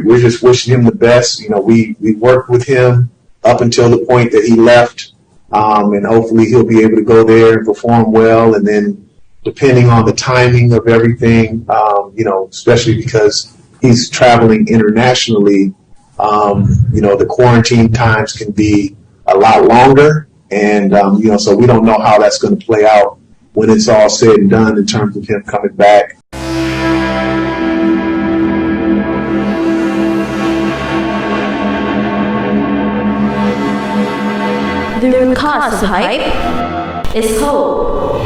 we're just wishing him the best. We worked with him up until the point that he left, and hopefully he'll be able to go there and perform well. And then depending on the timing of everything, especially because he's traveling internationally, the quarantine times can be a lot longer. And, so we don't know how that's going to play out when it's all said and done in terms of him coming back. The root cause of hype is hope.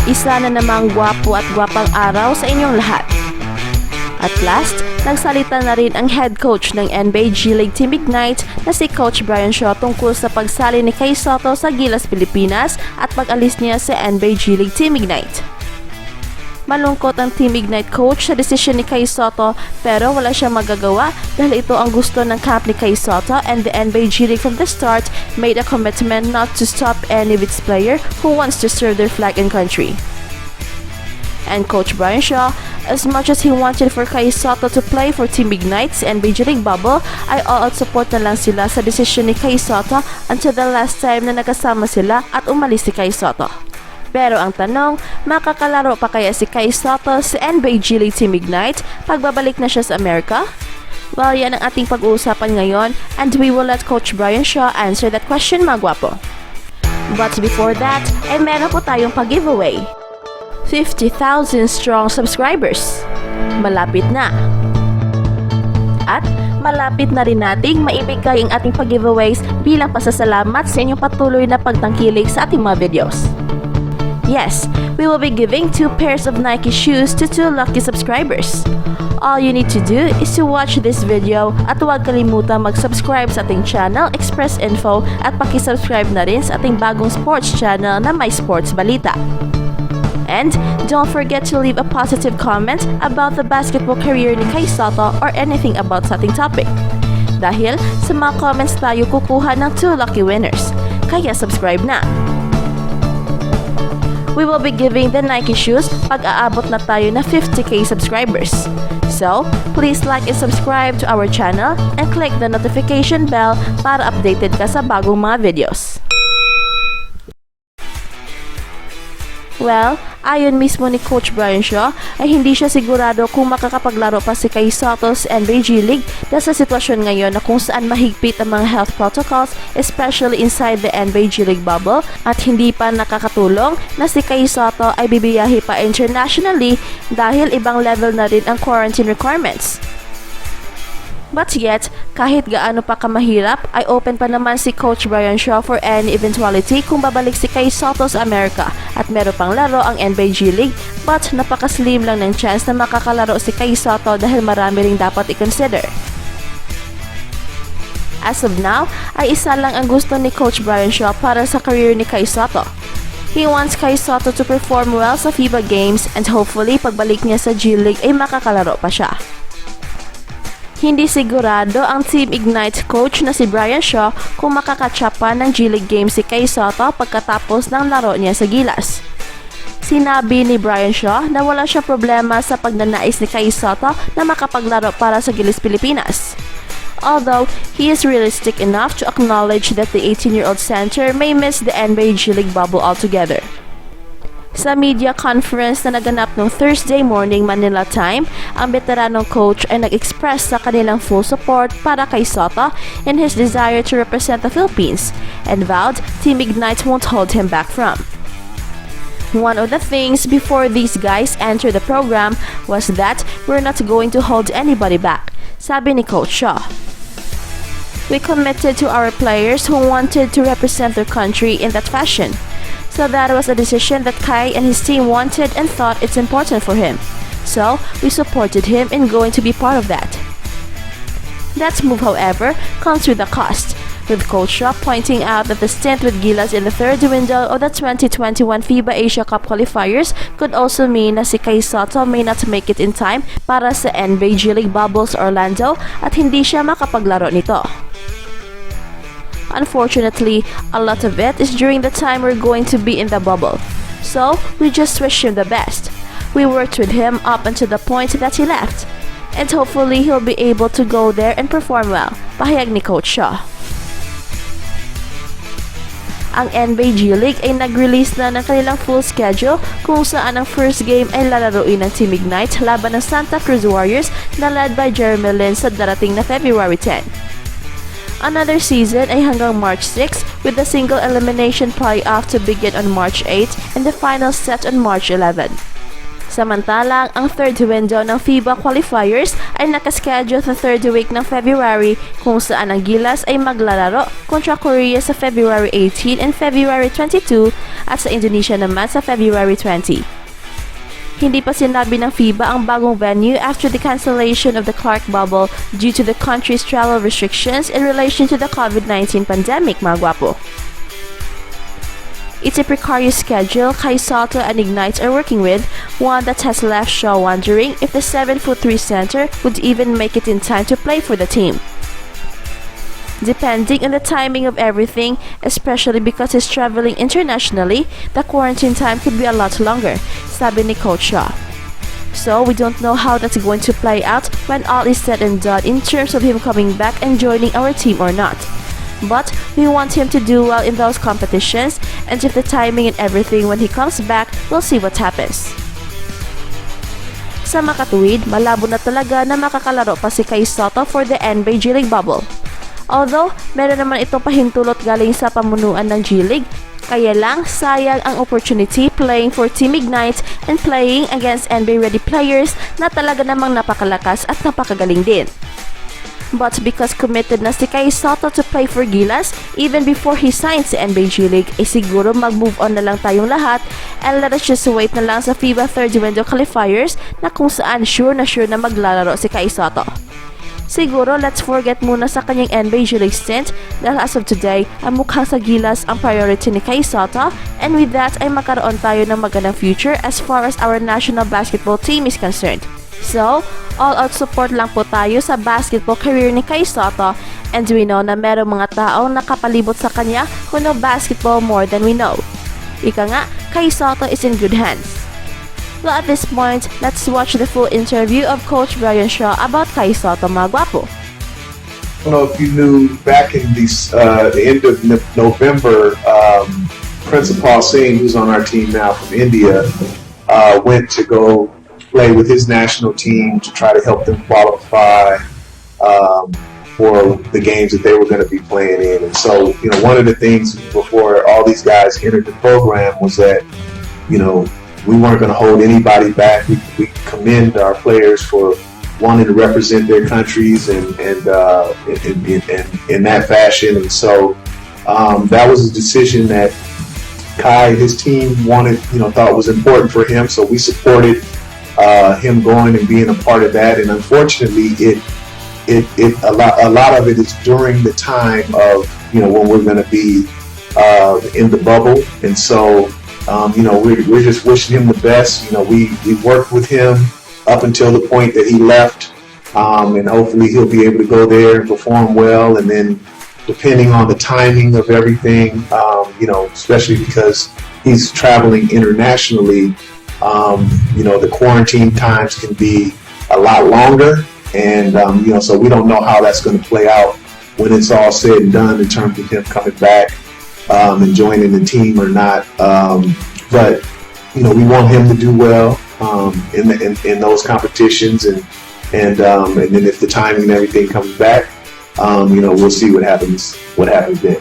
Isa na namang gwapo at gwapang araw sa inyong lahat. At last, nagsalita na rin ang head coach ng NBA G League Team Ignite na si Coach Brian Shaw tungkol sa pagsali ni kay Sotto sa Gilas, Pilipinas at pag-alis niya sa NBA G League Team Ignite. Malungkot ang Team Ignite coach sa desisyon ni kay Sotto pero wala siyang magagawa dahil ito ang gusto ng camp ni kay Sotto, and the NBA G League from the start made a commitment not to stop any of its player who wants to serve their flag and country. And Coach Brian Shaw, as much as he wanted for kay Sotto to play for Team Ignite's NBA G League bubble, ay all-out support na lang sila sa desisyon ni kay Sotto until the last time na nagkasama sila at umalis si kay Sotto. Pero ang tanong, makakalaro pa kaya si kay Sotto sa NBA G League Team Ignite pagbabalik na siya sa Amerika? Well, yan ang ating pag-uusapan ngayon, and we will let Coach Brian Shaw answer that question, mga gwapo. But before that, ay meron po tayong pag-giveaway. 50,000 strong subscribers. Malapit na. At malapit na rin nating maibigay ang ating pag-giveaways bilang pasasalamat sa inyong patuloy na pagtangkilik sa ating mga videos. Yes, we will be giving 2 pairs of Nike shoes to 2 lucky subscribers. All you need to do is to watch this video at huwag kalimutan mag-subscribe sa ating channel Express Info at pakisubscribe na rin sa ating bagong sports channel na May Sports Balita. And don't forget to leave a positive comment about the basketball career ni kay Sotto or anything about sa ating topic. Dahil sa mga comments tayo kukuha ng 2 lucky winners. Kaya subscribe na! We will be giving the Nike shoes pag aabot na tayo na 50k subscribers. So, please like and subscribe to our channel and click the notification bell para updated ka sa bagong mga videos. Well, ayon mismo ni Coach Brian Shaw ay hindi siya sigurado kung makakapaglaro pa si kay Sotto sa NBA G League dahil sa sitwasyon ngayon na kung saan mahigpit ang mga health protocols, especially inside the NBA G League bubble, at hindi pa nakakatulong na si kay Sotto ay bibiyahe pa internationally dahil ibang level na rin ang quarantine requirements. But yet, kahit gaano pa kamahirap, ay open pa naman si Coach Brian Shaw for any eventuality kung babalik si kay Sotto sa Amerika at meron pang laro ang NBA G League, but napaka-slim lang ng chance na makakalaro si kay Sotto dahil marami ring dapat i-consider. As of now, ay isa lang ang gusto ni Coach Brian Shaw para sa career ni kay Sotto. He wants kay Sotto to perform well sa FIBA games and hopefully pagbalik niya sa G League ay makakalaro pa siya. Hindi sigurado ang Team Ignite coach na si Brian Shaw kung makakatsa ng G League game si kay Sotto pagkatapos ng laro niya sa Gilas. Sinabi ni Brian Shaw na wala siya problema sa pagnanais ni kay Sotto na makapaglaro para sa Gilas, Pilipinas. Although, he is realistic enough to acknowledge that the 18-year-old center may miss the NBA G League bubble altogether. Sa media conference na naganap noong Thursday morning Manila time, ang veteranong coach ay nag-express sa kanilang full support para kay Sotto in his desire to represent the Philippines and vowed Team Ignite won't hold him back from. One of the things before these guys enter the program was that we're not going to hold anybody back, sabi ni Coach Shaw. We committed to our players who wanted to represent their country in that fashion. So that was a decision that Kai and his team wanted and thought it's important for him. So, we supported him in going to be part of that. That move, however, comes with a cost, with Coach Shaw pointing out that the stint with Gilas in the third window of the 2021 FIBA Asia Cup qualifiers could also mean na si kay Sotto may not make it in time para sa NBA G League bubbles Orlando at hindi siya makapaglaro nito. Unfortunately, a lot of it is during the time we're going to be in the bubble. So, we just wish him the best. We worked with him up until the point that he left. And hopefully, he'll be able to go there and perform well. Pahayag ni Coach Shaw. Ang NBA G League ay nag-release na ng kanilang full schedule kung saan ang first game ay lalaruin ng Team Ignite laban ng Santa Cruz Warriors na led by Jeremy Lin sa darating na February 10. Another season ay hanggang March 6 with the single elimination playoff to begin on March 8 and the final set on March 11. Samantalang, ang third window ng FIBA qualifiers ay nakaschedule sa third week ng February kung saan ang Gilas ay maglalaro kontra Korea sa February 18 and February 22 at sa Indonesia naman sa February 20. Hindi pa sinabi ng FIBA ang bagong venue after the cancellation of the Clark bubble due to the country's travel restrictions in relation to the COVID-19 pandemic, mga gwapo. It's a precarious schedule Kai Sotto and Ignite are working with, one that has left Shaw wondering if the 7'3" center would even make it in time to play for the team. Depending on the timing of everything, especially because he's traveling internationally, the quarantine time could be a lot longer, sabi ni Coach Shaw. So we don't know how that's going to play out when all is said and done in terms of him coming back and joining our team or not. But we want him to do well in those competitions, and if the timing and everything when he comes back, we'll see what happens. Sa makatuwid, malabo na talaga na makakalaro pa si Kai Sotto for the NBA G League bubble. Although, meron naman itong pahintulot galing sa pamunuan ng G League, kaya lang sayang ang opportunity playing for Team Ignite and playing against NBA-ready players na talaga namang napakalakas at napakagaling din. But because committed na si Kai Sotto to play for Gilas even before he signs sa NBA G League, ay siguro mag-move on na lang tayong lahat and let us just wait na lang sa FIBA third window qualifiers na kung saan sure na maglalaro si Kai Sotto. Siguro let's forget muna sa kanyang NBA G League stint dahil as of today, ang mukhang sa Gilas ang priority ni Kai Sotto, and with that ay magkaroon tayo ng magandang future as far as our national basketball team is concerned. So, all-out support lang po tayo sa basketball career ni Kai Sotto, and we know na merong mga taong nakapalibot sa kanya who know basketball more than we know. Ika nga, Kai Sotto is in good hands. Well, at this point, let's watch the full interview of Coach Brian Shaw about Kai Sotto, mga gwapo. I don't know if you knew back in the end of November, Principal Singh, who's on our team now from India, went to go play with his national team to try to help them qualify for the games that they were going to be playing in. And so, one of the things before all these guys entered the program was that, we weren't going to hold anybody back. We commend our players for wanting to represent their countries and in that fashion. And so that was a decision that Kai, his team thought was important for him. So we supported him going and being a part of that, and unfortunately, a lot of it is during the time of when we're going to be in the bubble, and so we're just wishing him the best. We worked with him up until the point that he left, and hopefully he'll be able to go there and perform well, and then depending on the timing of everything, especially because he's traveling internationally. The quarantine times can be a lot longer, and so we don't know how that's going to play out when it's all said and done in terms of him coming back and joining the team or not. But we want him to do well in those competitions, and then if the timing and everything comes back, we'll see what happens then.